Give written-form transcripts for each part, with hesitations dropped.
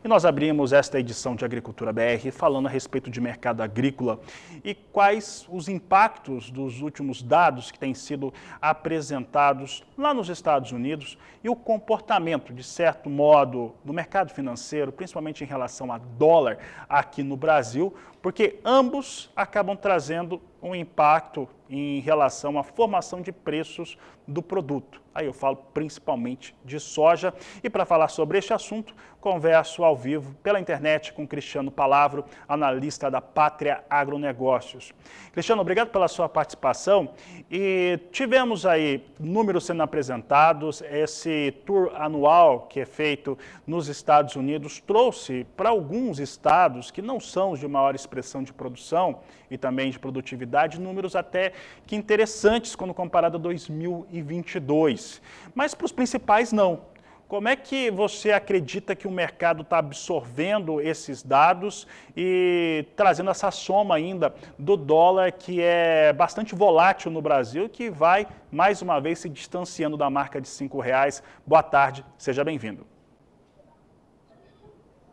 E nós abrimos esta edição de Agricultura BR falando a respeito de mercado agrícola e quais os impactos dos últimos dados que têm sido apresentados lá nos Estados Unidos e o comportamento, de certo modo, do mercado financeiro, principalmente em relação a dólar aqui no Brasil, porque ambos acabam trazendo um impacto em relação à formação de preços do produto. Aí eu falo principalmente de soja. E para falar sobre este assunto, converso ao vivo pela internet com Cristiano Palavro, analista da Pátria Agronegócios. Cristiano, obrigado pela sua participação. E tivemos aí números sendo apresentados. Esse tour anual que é feito nos Estados Unidos trouxe para alguns estados que não são os de maior expressão de produção e também de produtividade, números até que interessantes quando comparado a 2022. Mas para os principais, não. Como é que você acredita que o mercado está absorvendo esses dados e trazendo essa soma ainda do dólar, que é bastante volátil no Brasil, que vai, mais uma vez, se distanciando da marca de R$5? Boa tarde, seja bem-vindo.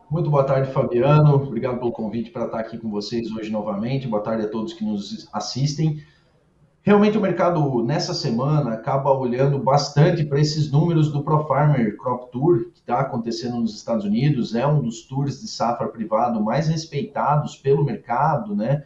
Muito boa tarde, Fabiano. Obrigado pelo convite para estar aqui com vocês hoje novamente. Boa tarde a todos que nos assistem. Realmente o mercado nessa semana acaba olhando bastante para esses números do ProFarmer Crop Tour, que está acontecendo nos Estados Unidos. É um dos tours de safra privado mais respeitados pelo mercado, né?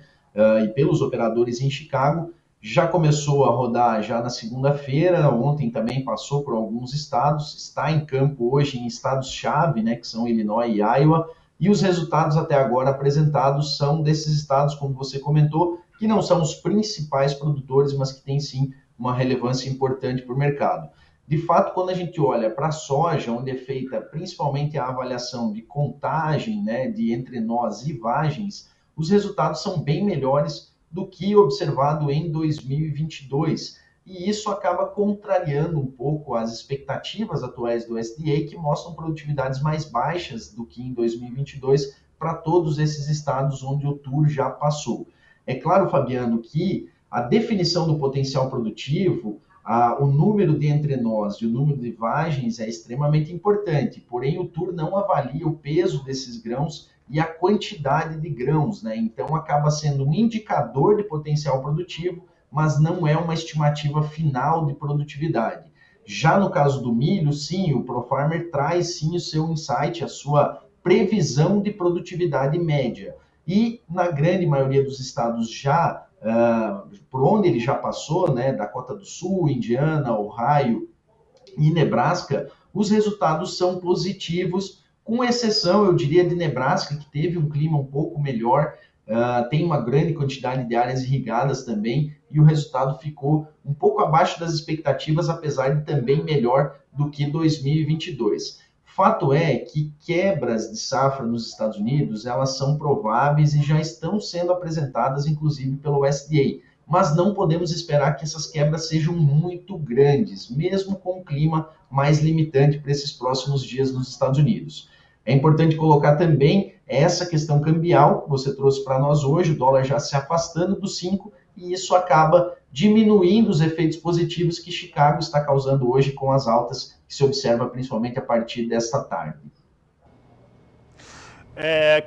E pelos operadores em Chicago. Já começou a rodar já na segunda-feira, ontem também passou por alguns estados, está em campo hoje em estados-chave, né, que são Illinois e Iowa, e os resultados até agora apresentados são desses estados, como você comentou, que não são os principais produtores, mas que têm sim uma relevância importante para o mercado. De fato, quando a gente olha para a soja, onde é feita principalmente a avaliação de contagem, né, de entrenós e vagens, os resultados são bem melhores do que observado em 2022. E isso acaba contrariando um pouco as expectativas atuais do USDA, que mostram produtividades mais baixas do que em 2022 para todos esses estados onde o tour já passou. É claro, Fabiano, que a definição do potencial produtivo, o número de entrenós e o número de vagens é extremamente importante, porém o tour não avalia o peso desses grãos e a quantidade de grãos, né? Então acaba sendo um indicador de potencial produtivo, mas não é uma estimativa final de produtividade. Já no caso do milho, sim, o ProFarmer traz sim o seu insight, a sua previsão de produtividade média. E na grande maioria dos estados já, por onde ele já passou, né, Dakota do Sul, Indiana, Ohio e Nebraska, os resultados são positivos, com exceção, eu diria, de Nebraska, que teve um clima um pouco melhor, tem uma grande quantidade de áreas irrigadas também, e o resultado ficou um pouco abaixo das expectativas, apesar de também melhor do que 2022. Fato é que quebras de safra nos Estados Unidos, elas são prováveis e já estão sendo apresentadas, inclusive, pelo USDA. Mas não podemos esperar que essas quebras sejam muito grandes, mesmo com o clima mais limitante para esses próximos dias nos Estados Unidos. É importante colocar também essa questão cambial que você trouxe para nós hoje, o dólar já se afastando dos 5, e isso acaba diminuindo os efeitos positivos que Chicago está causando hoje com as altas que se observa principalmente a partir desta tarde.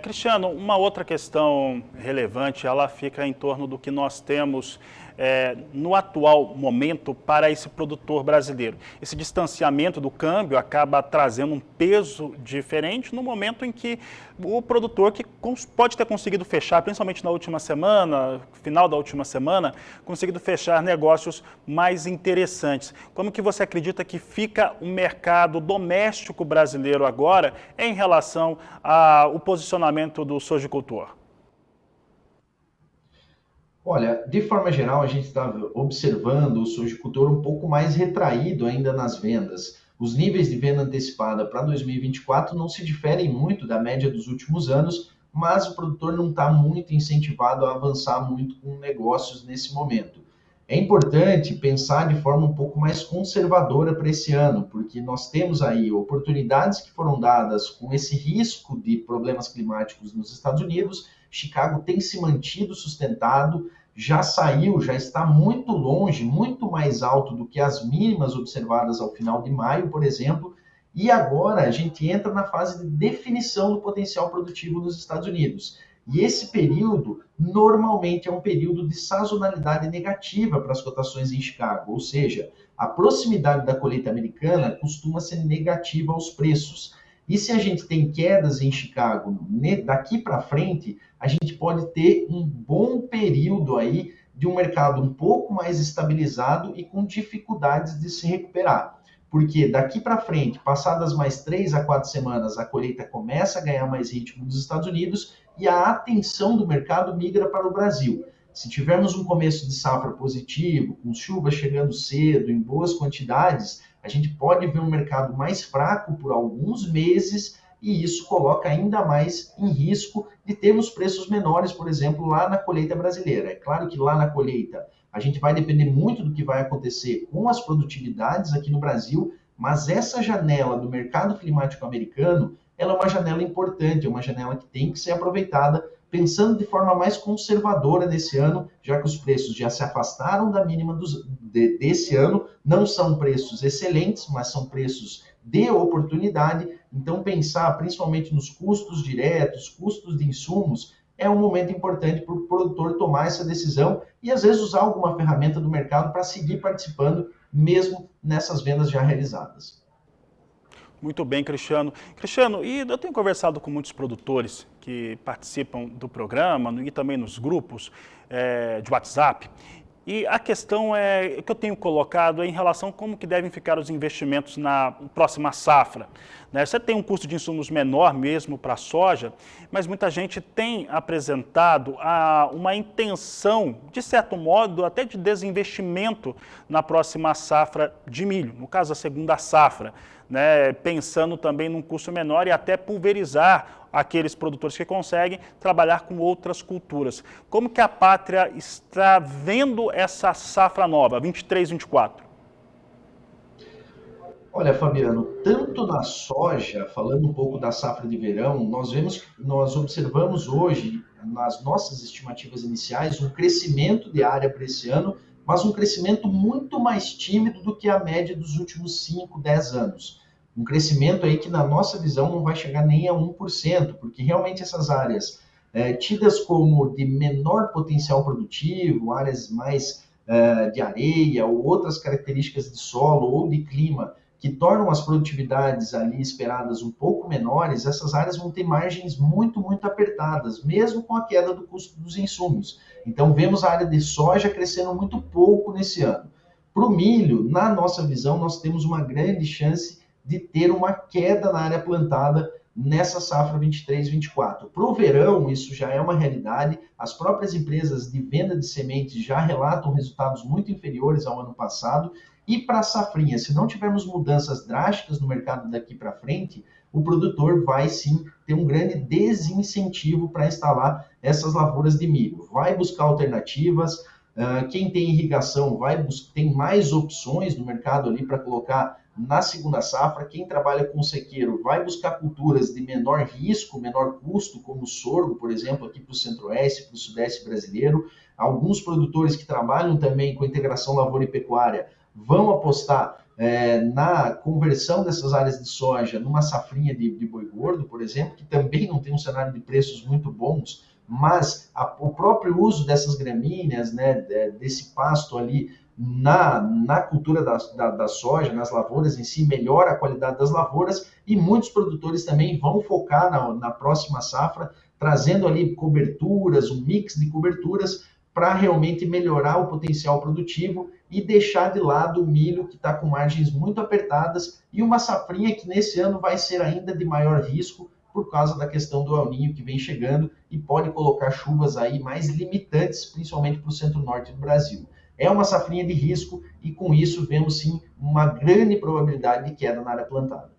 Cristiano, uma outra questão relevante, ela fica em torno do que nós temos no atual momento para esse produtor brasileiro. Esse distanciamento do câmbio acaba trazendo um peso diferente no momento em que o produtor que pode ter conseguido fechar, principalmente na última semana, final da última semana, conseguido fechar negócios mais interessantes. Como que você acredita que fica o mercado doméstico brasileiro agora em relação ao posicionamento do sojicultor? Olha, de forma geral, a gente está observando o sojicultor um pouco mais retraído ainda nas vendas. Os níveis de venda antecipada para 2024 não se diferem muito da média dos últimos anos, mas o produtor não está muito incentivado a avançar muito com negócios nesse momento. É importante pensar de forma um pouco mais conservadora para esse ano, porque nós temos aí oportunidades que foram dadas com esse risco de problemas climáticos nos Estados Unidos. Chicago tem se mantido sustentado, já saiu, já está muito longe, muito mais alto do que as mínimas observadas ao final de maio, por exemplo, E agora a gente entra na fase de definição do potencial produtivo nos Estados Unidos. E esse período, normalmente, é um período de sazonalidade negativa para as cotações em Chicago, ou seja, a proximidade da colheita americana costuma ser negativa aos preços. E se a gente tem quedas em Chicago daqui para frente, a gente pode ter um bom período aí de um mercado um pouco mais estabilizado e com dificuldades de se recuperar. Porque daqui para frente, passadas mais 3 a 4 semanas, a colheita começa a ganhar mais ritmo nos Estados Unidos e a atenção do mercado migra para o Brasil. Se tivermos um começo de safra positivo, com chuvas chegando cedo, em boas quantidades, a gente pode ver um mercado mais fraco por alguns meses e isso coloca ainda mais em risco de termos preços menores, por exemplo, lá na colheita brasileira. É claro que lá na colheita a gente vai depender muito do que vai acontecer com as produtividades aqui no Brasil, mas essa janela do mercado climático americano, ela é uma janela importante, é uma janela que tem que ser aproveitada, pensando de forma mais conservadora nesse ano, já que os preços já se afastaram da mínima desse ano, não são preços excelentes, mas são preços de oportunidade, então pensar principalmente nos custos diretos, custos de insumos, é um momento importante para o produtor tomar essa decisão e às vezes usar alguma ferramenta do mercado para seguir participando, mesmo nessas vendas já realizadas. Muito bem, Cristiano. Cristiano, e eu tenho conversado com muitos produtores que participam do programa e também nos grupos de WhatsApp. E a questão que eu tenho colocado é em relação a como que devem ficar os investimentos na próxima safra. Né? Você tem um custo de insumos menor mesmo para a soja, mas muita gente tem apresentado uma intenção, de certo modo, até de desinvestimento na próxima safra de milho, no caso a segunda safra, né? Pensando também num custo menor e até pulverizar aqueles produtores que conseguem trabalhar com outras culturas. Como que a Pátria está vendo essa safra nova, 23, 24? Olha, Fabiano, tanto na soja, falando um pouco da safra de verão, nós observamos hoje, nas nossas estimativas iniciais, um crescimento de área para esse ano, mas um crescimento muito mais tímido do que a média dos últimos 5, 10 anos. Um crescimento aí que, na nossa visão, não vai chegar nem a 1%, porque realmente essas áreas tidas como de menor potencial produtivo, áreas mais de areia ou outras características de solo ou de clima, que tornam as produtividades ali esperadas um pouco menores, essas áreas vão ter margens muito, muito apertadas, mesmo com a queda do custo dos insumos. Então, vemos a área de soja crescendo muito pouco nesse ano. Para o milho, na nossa visão, nós temos uma grande chance de ter uma queda na área plantada nessa safra 23-24. Para o verão, isso já é uma realidade. As próprias empresas de venda de sementes já relatam resultados muito inferiores ao ano passado. E para a safrinha, se não tivermos mudanças drásticas no mercado daqui para frente, o produtor vai sim ter um grande desincentivo para instalar essas lavouras de milho. Vai buscar alternativas, quem tem irrigação tem mais opções no mercado ali para colocar na segunda safra. Quem trabalha com sequeiro vai buscar culturas de menor risco, menor custo, como o sorgo, por exemplo, aqui para o centro-oeste, para o sudeste brasileiro. Alguns produtores que trabalham também com integração lavoura e pecuária vão apostar na conversão dessas áreas de soja numa safrinha de boi gordo, por exemplo, que também não tem um cenário de preços muito bons, mas o próprio uso dessas gramíneas, né, desse pasto ali na cultura da soja, nas lavouras em si, melhora a qualidade das lavouras e muitos produtores também vão focar na próxima safra, trazendo ali coberturas, um mix de coberturas para realmente melhorar o potencial produtivo e deixar de lado o milho que está com margens muito apertadas e uma safrinha que nesse ano vai ser ainda de maior risco por causa da questão do El Niño que vem chegando e pode colocar chuvas aí mais limitantes, principalmente para o centro-norte do Brasil. É uma safrinha de risco e com isso vemos sim uma grande probabilidade de queda na área plantada.